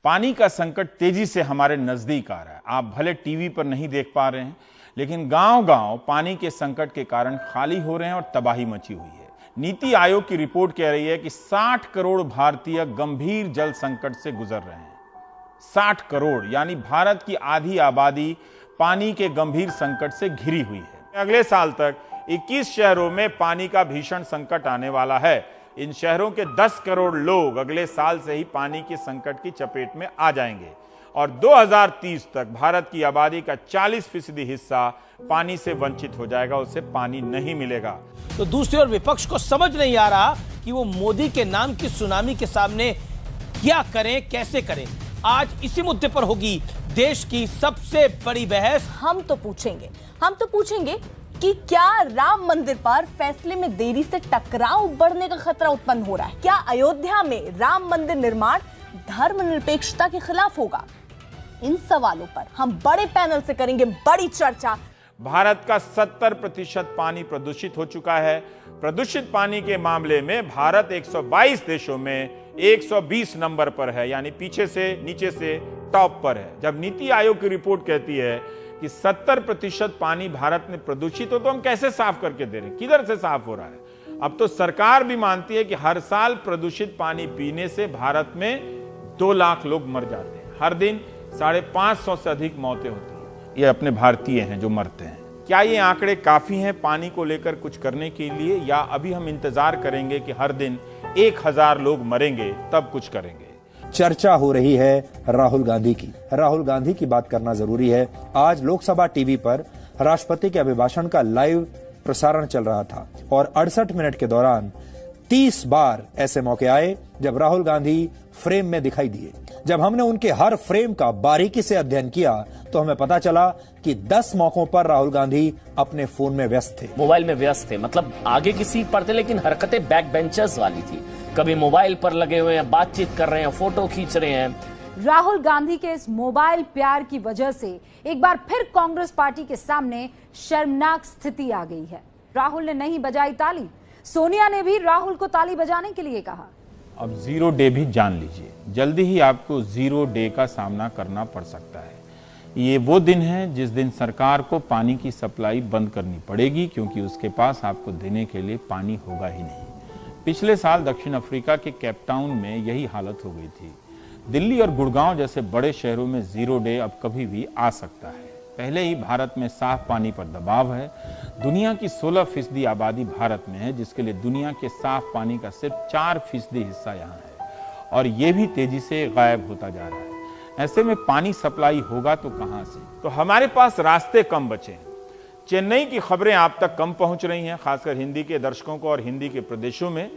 पानी का संकट तेजी से हमारे नजदीक आ रहा है। आप भले टीवी पर नहीं देख पा रहे हैं, लेकिन गांव-गांव पानी के संकट के कारण खाली हो रहे हैं और तबाही मची हुई है। नीति आयोग की रिपोर्ट कह रही है कि 60 करोड़ भारतीय गंभीर जल संकट से गुजर रहे हैं। 60 करोड़ यानी भारत की आधी आबादी पानी के गंभीर संकट से घिरी हुई है। अगले साल तक 21 शहरों में पानी का भीषण संकट आने वाला है। इन शहरों के 10 करोड़ लोग अगले साल से ही पानी के संकट की चपेट में आ जाएंगे और 2030 तक भारत की आबादी का 40% हिस्सा पानी से वंचित हो जाएगा, उसे पानी नहीं मिलेगा। तो दूसरी ओर विपक्ष को समझ नहीं आ रहा कि वो मोदी के नाम की सुनामी के सामने क्या करें, कैसे करें। आज इसी मुद्दे पर होगी देश की सबसे बड़ी बहस। हम तो पूछेंगे कि क्या राम मंदिर पर फैसले में देरी से टकराव बढ़ने का खतरा उत्पन्न हो रहा है? क्या अयोध्या में राम मंदिर निर्माण धर्मनिरपेक्षता के खिलाफ होगा? इन सवालों पर हम बड़े पैनल से करेंगे बड़ी चर्चा। भारत का 70% पानी प्रदूषित हो चुका है। प्रदूषित पानी के मामले में भारत 122 देशों में 120 नंबर पर है, यानी पीछे से नीचे से टॉप पर है। जब नीति आयोग की रिपोर्ट कहती है कि 70% पानी भारत में प्रदूषित हो, तो हम कैसे साफ करके दे रहे हैं? किधर से साफ हो रहा है? अब तो सरकार भी मानती है कि हर साल प्रदूषित पानी पीने से भारत में 2 लाख लोग मर जाते हैं। हर दिन 550 से अधिक मौतें होती हैं। ये अपने भारतीय हैं जो मरते हैं। क्या ये आंकड़े काफी हैं पानी को लेकर कुछ करने के लिए, या अभी हम इंतजार करेंगे कि हर दिन 1000 लोग मरेंगे तब कुछ करेंगे? चर्चा हो रही है राहुल गांधी की। राहुल गांधी की बात करना जरूरी है। आज लोकसभा टीवी पर राष्ट्रपति के अभिभाषण का लाइव प्रसारण चल रहा था और 68 मिनट के दौरान 30 बार ऐसे मौके आए जब राहुल गांधी फ्रेम में दिखाई दिए। जब हमने उनके हर फ्रेम का बारीकी से अध्ययन किया तो हमें पता चला कि 10 मौकों पर राहुल गांधी अपने फोन में व्यस्त थे, मोबाइल में व्यस्त थे। मतलब आगे की सीट पर थे, लेकिन हरकतें बैक बेंचर्स वाली थी। कभी मोबाइल पर लगे हुए हैं, बातचीत कर रहे हैं, फोटो खींच रहे हैं। राहुल गांधी के इस मोबाइल प्यार की वजह से एक बार फिर कांग्रेस पार्टी के सामने शर्मनाक स्थिति आ गई है। राहुल ने नहीं बजाई ताली, सोनिया ने भी राहुल को ताली बजाने के लिए कहा। अब 0 डे भी जान लीजिए, जल्दी ही आपको 0 डे का सामना करना पड़ सकता है। ये वो दिन है जिस दिन सरकार को पानी की सप्लाई बंद करनी पड़ेगी, क्योंकि उसके पास आपको देने के लिए पानी होगा ही नहीं। पिछले साल दक्षिण अफ्रीका के केपटाउन में यही हालत हो गई थी। दिल्ली और गुड़गांव जैसे बड़े शहरों में 0 डे अब कभी भी आ सकता है। पहले ही भारत में साफ पानी पर दबाव है। दुनिया की 16% आबादी भारत में है, जिसके लिए दुनिया के साफ पानी का सिर्फ 4% हिस्सा यहाँ है और ये भी तेजी से गायब होता जा रहा है। ऐसे में पानी सप्लाई होगा तो कहां से? तो हमारे पास रास्ते कम बचे हैं। चेन्नई की खबरें आप तक कम पहुंच रही हैं, खासकर हिंदी के दर्शकों को और हिंदी के प्रदेशों में।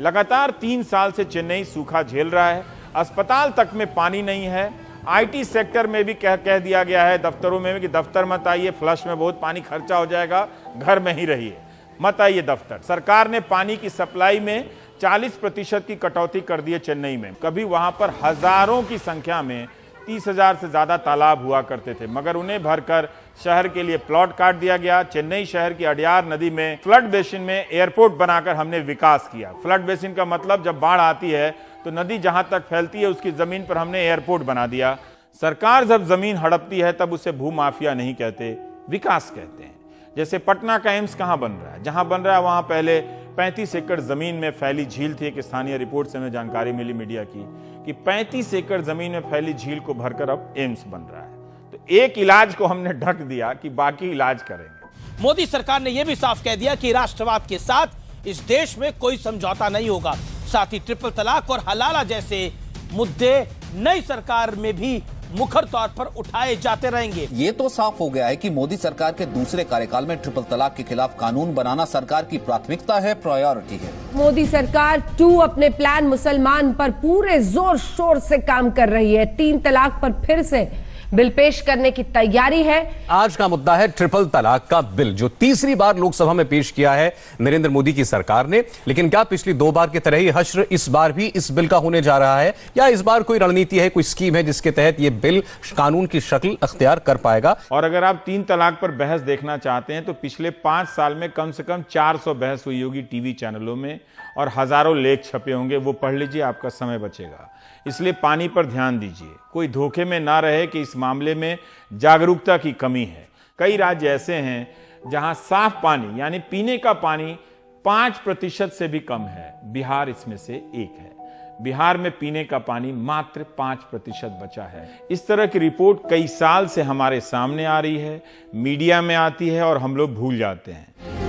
लगातार 3 साल से चेन्नई सूखा झेल रहा है। अस्पताल तक में पानी नहीं है। आईटी सेक्टर में भी कह दिया गया है, दफ्तरों में भी, कि दफ्तर मत आइए, फ्लश में बहुत पानी खर्चा हो जाएगा, घर में ही रहिए, मत आइए दफ्तर। सरकार ने पानी की सप्लाई में 40% की कटौती कर दी है चेन्नई में। कभी वहां पर हजारों की संख्या में 30,000 से ज्यादा तालाब हुआ करते थे, मगर उन्हें भरकर शहर के लिए प्लॉट काट दिया गया। चेन्नई शहर की अडयार नदी में फ्लड बेसिन में एयरपोर्ट बनाकर हमने विकास किया। फ्लड बेसिन का मतलब जब बाढ़ आती है तो नदी जहां तक फैलती है उसकी जमीन पर हमने एयरपोर्ट बना दिया। सरकार जब जमीन हड़पती है तब उसे भूमाफिया नहीं कहते, विकास कहते हैं। जैसे पटना का एम्स कहां बन रहा है? जहां बन रहा है वहां पहले 35 एकड़ जमीन में फैली झील थी। एक स्थानीय रिपोर्ट से हमें जानकारी मिली मीडिया की कि 35 एकड़ जमीन में फैली झील को भरकर अब एम्स बन रहा है। तो एक इलाज को हमने ढक दिया कि बाकी इलाज करेंगे। मोदी सरकार ने यह भी साफ कह दिया कि राष्ट्रवाद के साथ इस देश में कोई समझौता नहीं होगा। साथ ही ट्रिपल तलाक और हलाला जैसे मुद्दे नई सरकार में भी मुखर तौर पर उठाए जाते रहेंगे। ये तो साफ हो गया है कि मोदी सरकार के दूसरे कार्यकाल में ट्रिपल तलाक के खिलाफ कानून बनाना सरकार की प्राथमिकता है, प्रायोरिटी है। मोदी सरकार 2 अपने प्लान मुसलमान पर पूरे जोर शोर से काम कर रही है। 3 तलाक पर फिर से बिल पेश करने की तैयारी है। आज का मुद्दा है ट्रिपल तलाक का बिल, जो तीसरी बार लोकसभा में पेश किया है नरेंद्र मोदी की सरकार ने। लेकिन क्या पिछली 2 बार की तरह ही हश्र इस बार भी इस बिल का होने जा रहा है, या इस बार कोई रणनीति है, कोई स्कीम है जिसके तहत यह बिल कानून की शक्ल अख्तियार कर पाएगा? और अगर आप 3 तलाक पर बहस देखना चाहते हैं तो पिछले 5 साल में कम से कम 400 बहस हुई होगी टीवी चैनलों में और हजारों लेख छपे होंगे, वो पढ़ लीजिए, आपका समय बचेगा। इसलिए पानी पर ध्यान दीजिए, कोई धोखे में ना रहे कि इस मामले में जागरूकता की कमी है। कई राज्य ऐसे हैं जहां साफ पानी यानी पीने का पानी 5% से भी कम है। बिहार इसमें से एक है। बिहार में पीने का पानी मात्र 5% बचा है। इस तरह की रिपोर्ट कई साल से हमारे सामने आ रही है, मीडिया में आती है और हम लोग भूल जाते हैं।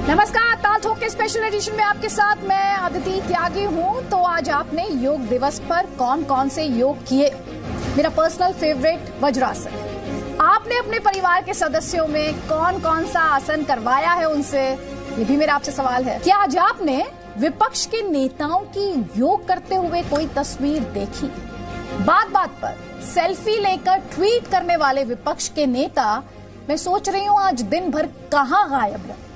नमस्कार, ताल ठोक के स्पेशल एडिशन में आपके साथ मैं अदिति त्यागी हूँ। तो आज आपने योग दिवस पर कौन कौन से योग किए? मेरा पर्सनल फेवरेट वज्रासन। आपने अपने परिवार के सदस्यों में कौन कौन सा आसन करवाया है उनसे? ये भी मेरा आपसे सवाल है। क्या आज आपने विपक्ष के नेताओं की योग करते हुए कोई तस्वीर देखी? बात बात पर सेल्फी लेकर ट्वीट करने वाले विपक्ष के नेता, मैं सोच रही हूँ आज दिन भर कहाँ गायब रहे।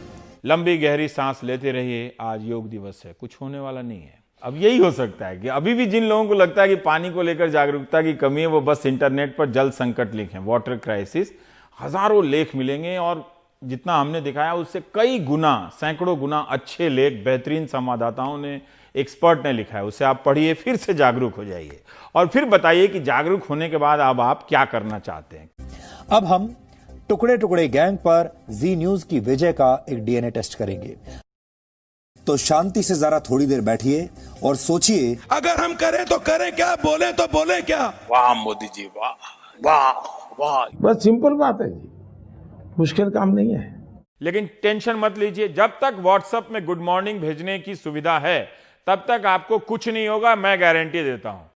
लंबी गहरी सांस लेते रहिए, आज योग दिवस है, कुछ होने वाला नहीं है। अब यही हो सकता है कि अभी भी जिन लोगों को लगता है कि पानी को लेकर जागरूकता की कमी है, वो बस इंटरनेट पर जल संकट लिखें, वाटर क्राइसिस। हजारों लेख मिलेंगे और जितना हमने दिखाया उससे कई गुना, सैकड़ों गुना अच्छे लेख बेहतरीन संवाददाताओं ने, एक्सपर्ट ने लिखा है। उसे आप पढ़िए, फिर से जागरूक हो जाइए और फिर बताइए कि जागरूक होने के बाद अब आप क्या करना चाहते हैं। अब हम टुकड़े टुकड़े गैंग पर जी न्यूज की विजय का एक डीएनए टेस्ट करेंगे। तो शांति से जरा थोड़ी देर बैठिए और सोचिए, अगर हम करें तो करें क्या, बोले तो बोले क्या। वाह मोदी जी, वाह वाह वाह। बस सिंपल बात है जी, मुश्किल काम नहीं है। लेकिन टेंशन मत लीजिए, जब तक व्हाट्सएप में गुड मॉर्निंग भेजने की सुविधा है तब तक आपको कुछ नहीं होगा, मैं गारंटी देता हूं।